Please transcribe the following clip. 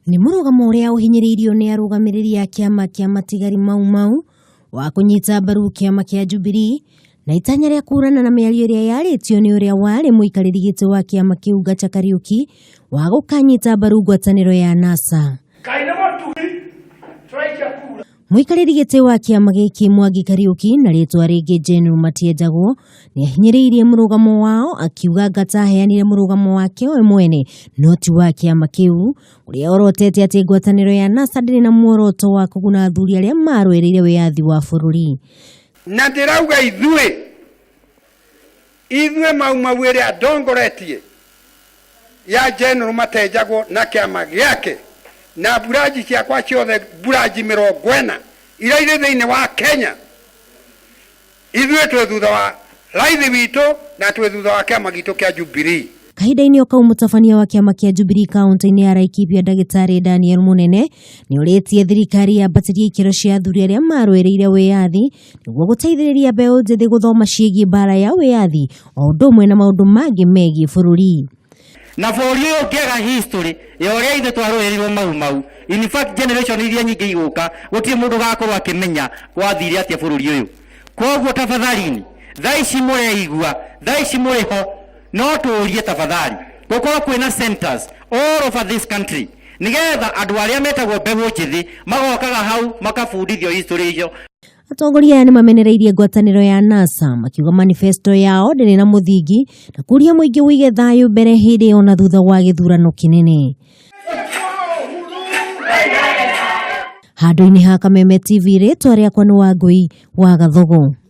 Ni mũrũgamo ũrĩa ũhinyĩrĩirio nĩ arũgamĩrĩri a kĩama kĩa matigari mau wa kũnyita mbaru kĩama kĩa Jubilee na itanya rĩa kũrana na mĩario ĩrĩa yarĩtio nĩ ũrĩa warĩ mũikarĩri gĩtĩ wa kĩama kĩu Gacha Kariuki wa gũkanyita mbaru ngwatanĩro ya NASA. Mũikarĩri gĩtĩ wa kĩama gĩkĩ Mwangi Kariuki na rĩtwa rĩngĩ General Matienjagwo nĩ ahinyĩrĩirie mũrũgamo wao akiuga Gacha aheanire mũrũgamo wake we mwene no ti wa kĩama kĩu, ũrĩa orotete atĩ ngwatanĩro ya NASA ndĩrĩ na muoroto wa kũguna athuri arĩa marũĩrĩire wĩyathi wa bũrũri. Na ndĩrauga ithuĩ mau ĩrĩa ndongoretie ya General Matienjagwo na kĩama gĩake na buraji ciakwa ciothe buraji 40 iria irĩ thĩinĩ wa Kenya, ithuĩ twĩ thutha wa raithi witũ na twĩ thutha wa kĩama gitũ kĩa Jubilee. Kahinda-inĩ o kau mũtabania wa kĩama kĩa Jubilee kaunti-inĩ ya Laikipia Ndagĩtarĩ Daniel Munene nĩ ũrĩtie thirikari yambatĩrie ikĩro cia athuri arĩa marũĩrĩire wĩyathi nĩguo gũteithĩrĩria mbeũ njĩthĩ gũthoma ciĩgiĩ mbara ya wĩyathi o ũndũ ũmwe na maũndũ mangĩ megiĩ bũrũri. Na bũrũri ũyũ ũngĩaga history ya ũrĩa ithuĩ twarũĩrĩirwo mau in fact generation iria nyingĩ igũka gũtirĩ mũndũ gakorwo akĩmenya gwathire atĩa bũrũri ũyũ. Koguo tafadhali thaa ici mũreigua, thaa ici mũrĩ ho, no tũũrie tafadhali gũkorwo kwĩna centers all over this country nĩgetha andũ arĩa metagwo mbeũ njĩthĩ magokaga hau makabundithio history icio. Atongoria aya nĩ mamenereirie ngwatanĩro ya NASA makiuga manifesto yao ndĩrĩ na mũthingi na kuria mũingĩ wĩige thayũ mbere hĩndĩ ona thutha wa gĩthurano kĩnene. Handũ-inĩ ha Kameme TV rĩtwa rĩakwa nĩ Wangũi wa Gathogo.